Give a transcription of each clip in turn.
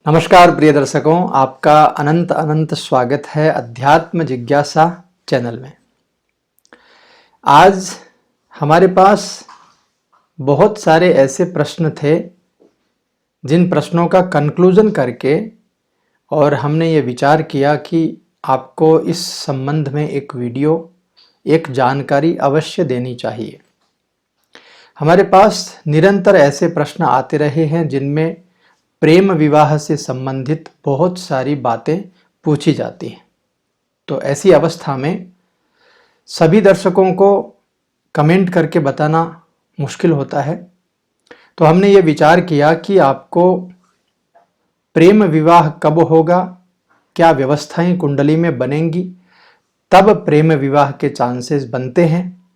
नमस्कार प्रिय दर्शकों, आपका अनंत अनंत स्वागत है अध्यात्म जिज्ञासा चैनल में। आज हमारे पास बहुत सारे ऐसे प्रश्न थे जिन प्रश्नों का कंक्लूजन करके और हमने ये विचार किया कि आपको इस संबंध में एक वीडियो, एक जानकारी अवश्य देनी चाहिए। हमारे पास निरंतर ऐसे प्रश्न आते रहे हैं जिनमें प्रेम विवाह से संबंधित बहुत सारी बातें पूछी जाती हैं। तो ऐसी अवस्था में सभी दर्शकों को कमेंट करके बताना मुश्किल होता है। तो हमने ये विचार किया कि आपको प्रेम विवाह कब होगा, क्या व्यवस्थाएं कुंडली में बनेंगी, तब प्रेम विवाह के चांसेस बनते हैं।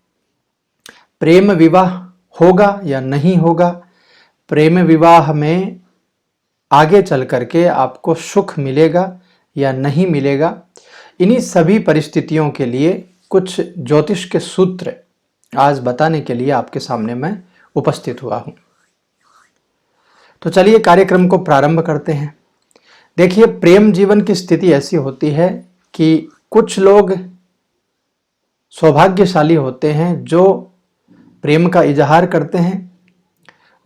प्रेम विवाह होगा या नहीं होगा, प्रेम विवाह में आगे चल करके आपको सुख मिलेगा या नहीं मिलेगा, इन्हीं सभी परिस्थितियों के लिए कुछ ज्योतिष के सूत्र आज बताने के लिए आपके सामने मैं उपस्थित हुआ हूं। तो चलिए कार्यक्रम को प्रारंभ करते हैं। देखिए, प्रेम जीवन की स्थिति ऐसी होती है कि कुछ लोग सौभाग्यशाली होते हैं जो प्रेम का इजहार करते हैं,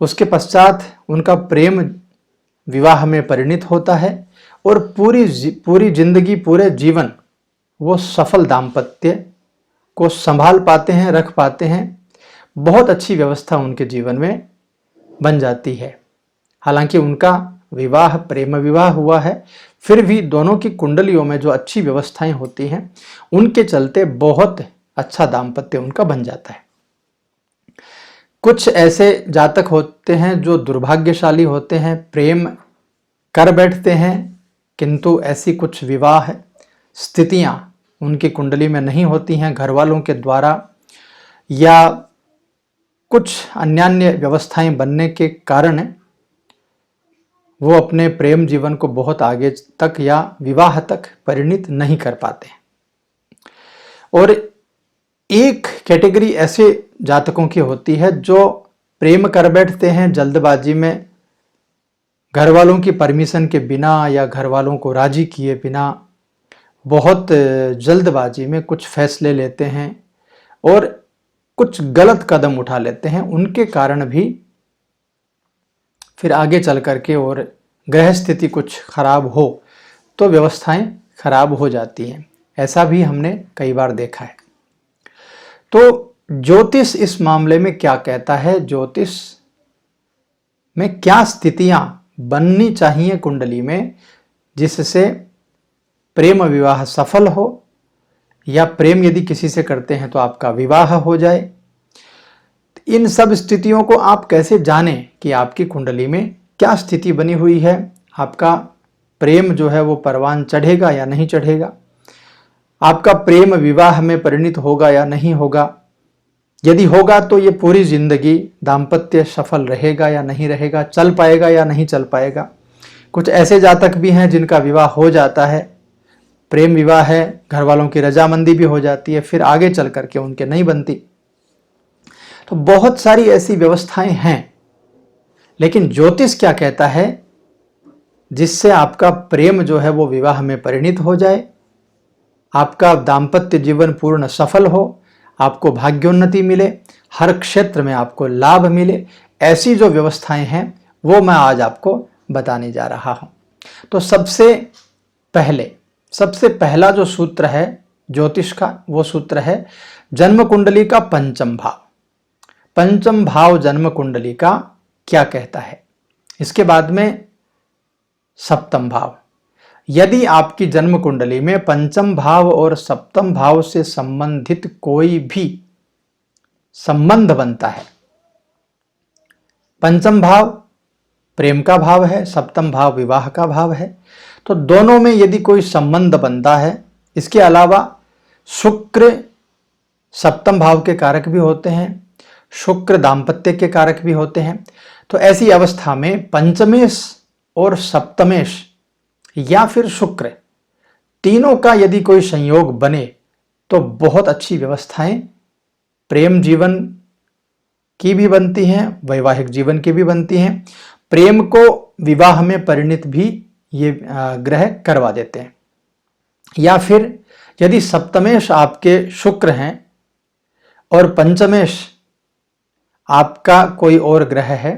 उसके पश्चात उनका प्रेम विवाह में परिणित होता है और पूरी जिंदगी, पूरे जीवन वो सफल दाम्पत्य को संभाल पाते हैं, रख पाते हैं। बहुत अच्छी व्यवस्था उनके जीवन में बन जाती है। हालांकि उनका विवाह प्रेम विवाह हुआ है, फिर भी दोनों की कुंडलियों में जो अच्छी व्यवस्थाएं होती हैं उनके चलते बहुत अच्छा दाम्पत्य उनका बन जाता है। कुछ ऐसे जातक होते हैं जो दुर्भाग्यशाली होते हैं, प्रेम कर बैठते हैं किंतु ऐसी कुछ विवाह स्थितियां उनकी कुंडली में नहीं होती हैं, घर वालों के द्वारा या कुछ अन्य व्यवस्थाएं बनने के कारण वो अपने प्रेम जीवन को बहुत आगे तक या विवाह तक परिणित नहीं कर पाते। और एक कैटेगरी ऐसे जातकों की होती है जो प्रेम कर बैठते हैं जल्दबाजी में, घर वालों की परमिशन के बिना या घर वालों को राजी किए बिना बहुत जल्दबाजी में कुछ फैसले लेते हैं और कुछ गलत कदम उठा लेते हैं। उनके कारण भी फिर आगे चल करके और ग्रह स्थिति कुछ खराब हो तो व्यवस्थाएं खराब हो जाती हैं। ऐसा भी हमने कई बार देखा है। तो ज्योतिष इस मामले में क्या कहता है, ज्योतिष में क्या स्थितियां बननी चाहिए कुंडली में जिससे प्रेम विवाह सफल हो, या प्रेम यदि किसी से करते हैं तो आपका विवाह हो जाए। इन सब स्थितियों को आप कैसे जानें कि आपकी कुंडली में क्या स्थिति बनी हुई है, आपका प्रेम जो है वो परवान चढ़ेगा या नहीं चढ़ेगा, आपका प्रेम विवाह में परिणित होगा या नहीं होगा, यदि होगा तो ये पूरी जिंदगी दाम्पत्य सफल रहेगा या नहीं रहेगा, चल पाएगा या नहीं चल पाएगा। कुछ ऐसे जातक भी हैं जिनका विवाह हो जाता है, प्रेम विवाह है, घर वालों की रजामंदी भी हो जाती है, फिर आगे चल करके उनके नहीं बनती। तो बहुत सारी ऐसी व्यवस्थाएं हैं, लेकिन ज्योतिष क्या कहता है जिससे आपका प्रेम जो है वो विवाह में परिणित हो जाए, आपका दाम्पत्य जीवन पूर्ण सफल हो, आपको भाग्योन्नति मिले, हर क्षेत्र में आपको लाभ मिले। ऐसी जो व्यवस्थाएं हैं वो मैं आज आपको बताने जा रहा हूं। तो सबसे पहला जो सूत्र है ज्योतिष का, वो सूत्र है जन्म कुंडली का पंचम भाव। पंचम भाव जन्म कुंडली का क्या कहता है। इसके बाद में सप्तम भाव। यदि आपकी जन्म कुंडली में पंचम भाव और सप्तम भाव से संबंधित कोई भी संबंध बनता है, पंचम भाव प्रेम का भाव है, सप्तम भाव विवाह का भाव है। तो दोनों में यदि कोई संबंध बनता है, इसके अलावा शुक्र सप्तम भाव के कारक भी होते हैं, शुक्र दाम्पत्य के कारक भी होते हैं। तो ऐसी अवस्था में पंचमेश और सप्तमेश या फिर शुक्र तीनों का यदि कोई संयोग बने तो बहुत अच्छी व्यवस्थाएं प्रेम जीवन की भी बनती हैं, वैवाहिक जीवन की भी बनती हैं। प्रेम को विवाह में परिणित भी ये ग्रह करवा देते हैं। या फिर यदि सप्तमेश आपके शुक्र हैं और पंचमेश आपका कोई और ग्रह है,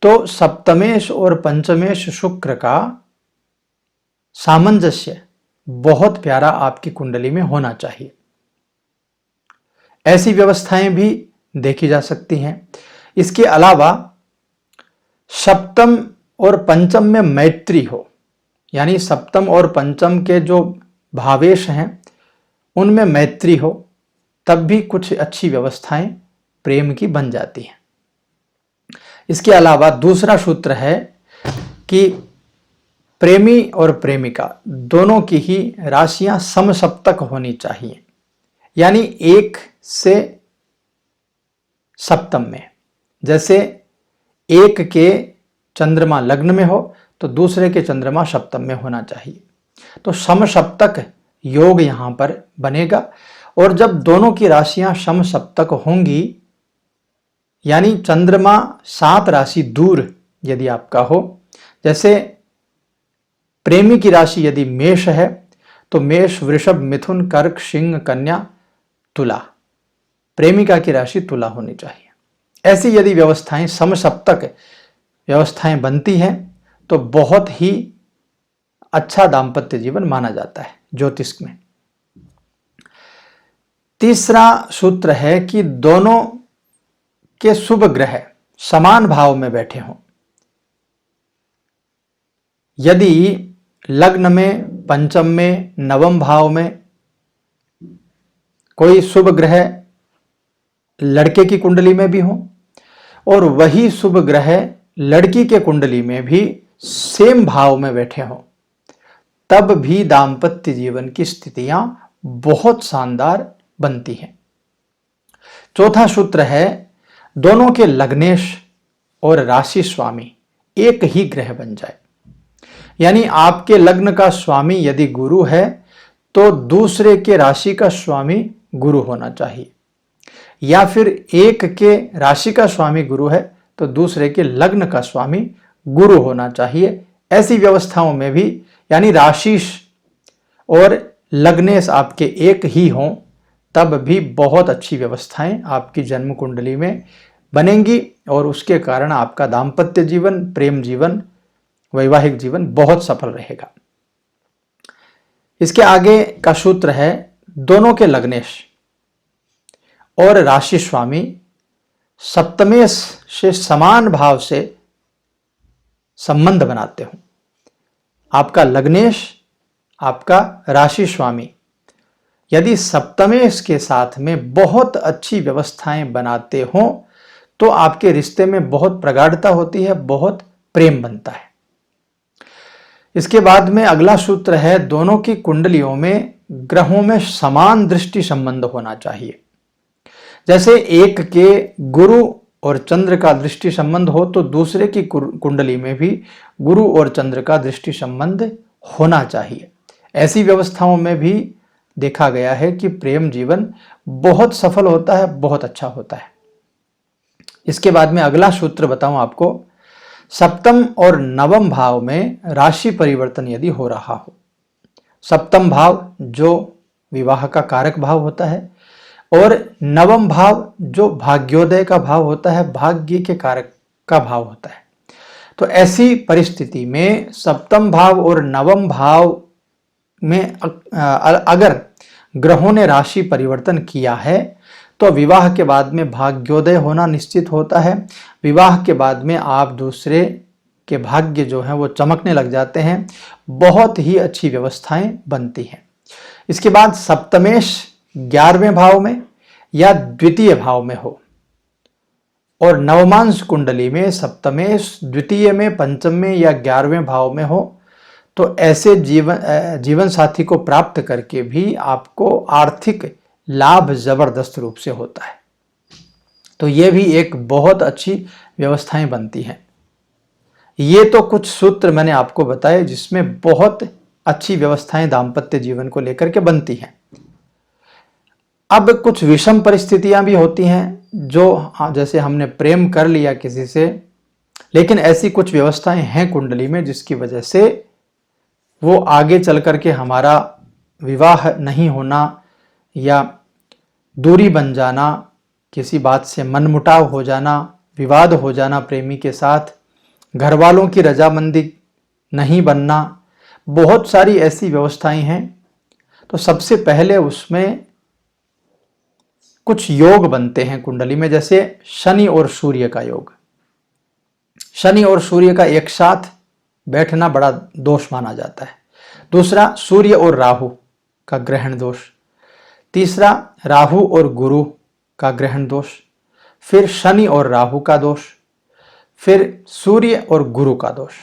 तो सप्तमेश और पंचमेश शुक्र का सामंजस्य बहुत प्यारा आपकी कुंडली में होना चाहिए। ऐसी व्यवस्थाएं भी देखी जा सकती हैं। इसके अलावा सप्तम और पंचम में मैत्री हो, यानी सप्तम और पंचम के जो भावेश हैं उनमें मैत्री हो, तब भी कुछ अच्छी व्यवस्थाएं प्रेम की बन जाती हैं। इसके अलावा दूसरा सूत्र है कि प्रेमी और प्रेमिका दोनों की ही राशियां समसप्तक होनी चाहिए, यानी 1 से सप्तम में। जैसे एक के चंद्रमा लग्न में हो तो दूसरे के चंद्रमा सप्तम में होना चाहिए। तो समसप्तक योग यहां पर बनेगा। और जब दोनों की राशियां समसप्तक होंगी, यानी चंद्रमा 7 राशि दूर यदि आपका हो, जैसे प्रेमी की राशि यदि मेष है तो मेष, वृषभ, मिथुन, कर्क, सिंह, कन्या, तुला, प्रेमिका की राशि तुला होनी चाहिए। ऐसी यदि व्यवस्थाएं समसप्तक व्यवस्थाएं बनती हैं तो बहुत ही अच्छा दाम्पत्य जीवन माना जाता है ज्योतिष में। तीसरा सूत्र है कि दोनों के शुभ ग्रह समान भाव में बैठे हों। यदि लग्न में, पंचम में, नवम भाव में कोई शुभ ग्रह लड़के की कुंडली में भी हो और वही शुभ ग्रह लड़की के कुंडली में भी सेम भाव में बैठे हों, तब भी दाम्पत्य जीवन की स्थितियां बहुत शानदार बनती हैं। चौथा सूत्र है दोनों के लग्नेश और राशि स्वामी एक ही ग्रह बन जाए, यानी आपके लग्न का स्वामी यदि गुरु है तो दूसरे के राशि का स्वामी गुरु होना चाहिए, या फिर एक के राशि का स्वामी गुरु है तो दूसरे के लग्न का स्वामी गुरु होना चाहिए। ऐसी व्यवस्थाओं में भी, यानी राशि और लग्नेश आपके एक ही हों, तब भी बहुत अच्छी व्यवस्थाएं आपकी जन्म कुंडली में बनेंगी और उसके कारण आपका दाम्पत्य जीवन, प्रेम जीवन, वैवाहिक जीवन बहुत सफल रहेगा। इसके आगे का सूत्र है दोनों के लग्नेश और राशि स्वामी सप्तमेश से समान भाव से संबंध बनाते हो। आपका लग्नेश, आपका राशि स्वामी यदि सप्तमेश के साथ में बहुत अच्छी व्यवस्थाएं बनाते हो तो आपके रिश्ते में बहुत प्रगाढ़ता होती है, बहुत प्रेम बनता है। इसके बाद में अगला सूत्र है दोनों की कुंडलियों में ग्रहों में समान दृष्टि संबंध होना चाहिए। जैसे एक के गुरु और चंद्र का दृष्टि संबंध हो तो दूसरे की कुंडली में भी गुरु और चंद्र का दृष्टि संबंध होना चाहिए। ऐसी व्यवस्थाओं में भी देखा गया है कि प्रेम जीवन बहुत सफल होता है, बहुत अच्छा होता है। इसके बाद में अगला सूत्र बताऊं आपको, सप्तम और नवम भाव में राशि परिवर्तन यदि हो रहा हो, सप्तम भाव जो विवाह का कारक भाव होता है और नवम भाव जो भाग्योदय का भाव होता है, भाग्य के कारक का भाव होता है, तो ऐसी परिस्थिति में सप्तम भाव और नवम भाव में अगर ग्रहों ने राशि परिवर्तन किया है तो विवाह के बाद में भाग्योदय होना निश्चित होता है। विवाह के बाद में आप दूसरे के भाग्य जो हैं वो चमकने लग जाते हैं, बहुत ही अच्छी व्यवस्थाएं बनती हैं। इसके बाद सप्तमेश 11वें भाव में या द्वितीय भाव में हो और नवमांश कुंडली में सप्तमेश, द्वितीय में, पंचम में या 11वें भाव में हो तो ऐसे जीवन साथी को प्राप्त करके भी आपको आर्थिक लाभ जबरदस्त रूप से होता है। तो ये भी एक बहुत अच्छी व्यवस्थाएं बनती हैं। ये तो कुछ सूत्र मैंने आपको बताए जिसमें बहुत अच्छी व्यवस्थाएं दाम्पत्य जीवन को लेकर के बनती हैं। अब कुछ विषम परिस्थितियां भी होती हैं, जो जैसे हमने प्रेम कर लिया किसी से, लेकिन ऐसी कुछ व्यवस्थाएं हैं कुंडली में जिसकी वजह से वो आगे चल करके हमारा विवाह नहीं होना या दूरी बन जाना, किसी बात से मनमुटाव हो जाना, विवाद हो जाना प्रेमी के साथ, घर वालों की रजामंदी नहीं बनना, बहुत सारी ऐसी व्यवस्थाएं हैं। तो सबसे पहले उसमें कुछ योग बनते हैं कुंडली में, जैसे शनि और सूर्य का योग। शनि और सूर्य का एक साथ बैठना बड़ा दोष माना जाता है। दूसरा, सूर्य और राहु का ग्रहण दोष। तीसरा, राहु और गुरु का ग्रहण दोष। फिर शनि और राहु का दोष। फिर सूर्य और गुरु का दोष।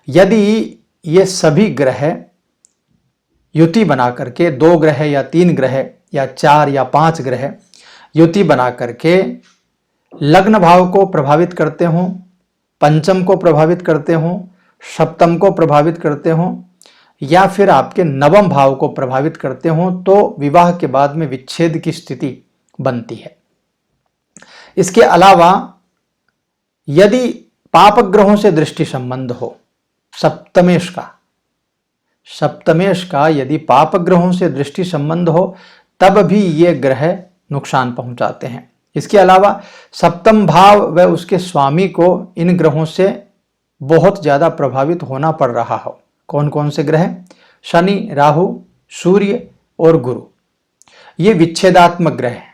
यदि ये सभी ग्रह युति बना करके, 2 ग्रह या 3 ग्रह या 4 या 5 ग्रह युति बना करके लग्न भाव को प्रभावित करते हों, पंचम को प्रभावित करते हों, सप्तम को प्रभावित करते हों या फिर आपके नवम भाव को प्रभावित करते हों, तो विवाह के बाद में विच्छेद की स्थिति बनती है। इसके अलावा यदि पाप ग्रहों से दृष्टि संबंध हो, सप्तमेश का यदि पाप ग्रहों से दृष्टि संबंध हो तब भी ये ग्रह नुकसान पहुंचाते हैं। इसके अलावा सप्तम भाव व उसके स्वामी को इन ग्रहों से बहुत ज्यादा प्रभावित होना पड़ रहा हो। कौन कौन से ग्रह? शनि, राहु, सूर्य और गुरु। ये विच्छेदात्मक ग्रह हैं,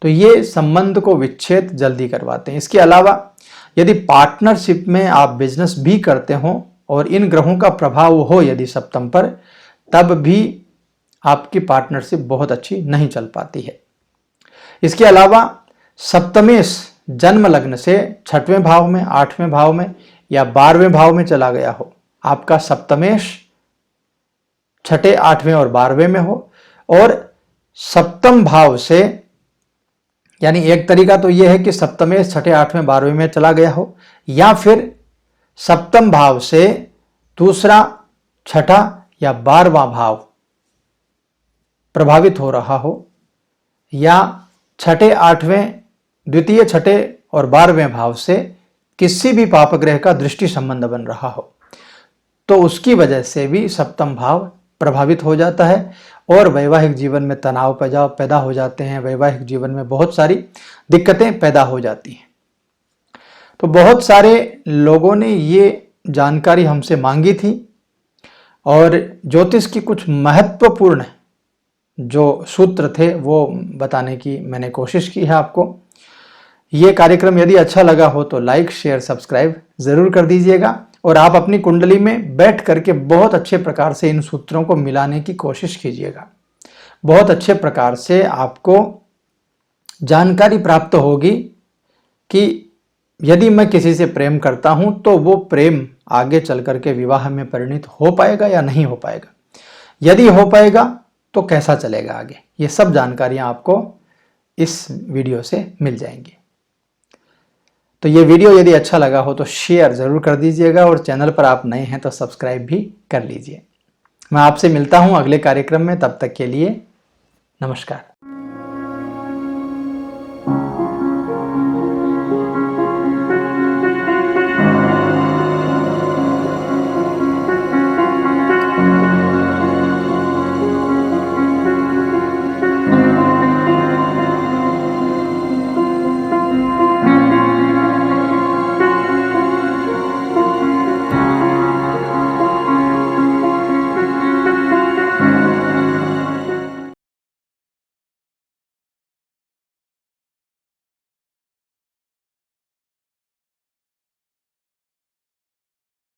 तो ये संबंध को विच्छेद जल्दी करवाते हैं। इसके अलावा यदि पार्टनरशिप में आप बिजनेस भी करते हो और इन ग्रहों का प्रभाव हो यदि सप्तम पर, तब भी आपकी पार्टनरशिप बहुत अच्छी नहीं चल पाती है। इसके अलावा सप्तमेश जन्म लग्न से 6वें भाव में, 8वें भाव में या 12वें भाव में चला गया हो, आपका सप्तमेश 6, 8वें और 12वें में हो, और सप्तम भाव से, यानी एक तरीका तो यह है कि सप्तमेश 6, 8वें, 12वें में चला गया हो, या फिर सप्तम भाव से दूसरा, 6ठा या 12वां भाव प्रभावित हो रहा हो, या 6, 8वें, द्वितीय, 6 और 12वें भाव से किसी भी पाप ग्रह का दृष्टि संबंध बन रहा हो, तो उसकी वजह से भी सप्तम भाव प्रभावित हो जाता है और वैवाहिक जीवन में तनाव पैदा हो जाते हैं। वैवाहिक जीवन में बहुत सारी दिक्कतें पैदा हो जाती हैं। तो बहुत सारे लोगों ने ये जानकारी हमसे मांगी थी और ज्योतिष की कुछ महत्वपूर्ण जो सूत्र थे वो बताने की मैंने कोशिश की है आपको। ये कार्यक्रम यदि अच्छा लगा हो तो लाइक, शेयर, सब्सक्राइब जरूर कर दीजिएगा और आप अपनी कुंडली में बैठ करके बहुत अच्छे प्रकार से इन सूत्रों को मिलाने की कोशिश कीजिएगा। बहुत अच्छे प्रकार से आपको जानकारी प्राप्त होगी कि यदि मैं किसी से प्रेम करता हूं तो वो प्रेम आगे चल करके विवाह में परिणत हो पाएगा या नहीं हो पाएगा, यदि हो पाएगा तो कैसा चलेगा आगे। ये सब जानकारियां आपको इस वीडियो से मिल जाएंगी। तो ये वीडियो यदि अच्छा लगा हो तो शेयर ज़रूर कर दीजिएगा और चैनल पर आप नए हैं तो सब्सक्राइब भी कर लीजिए। मैं आपसे मिलता हूं अगले कार्यक्रम में, तब तक के लिए नमस्कार।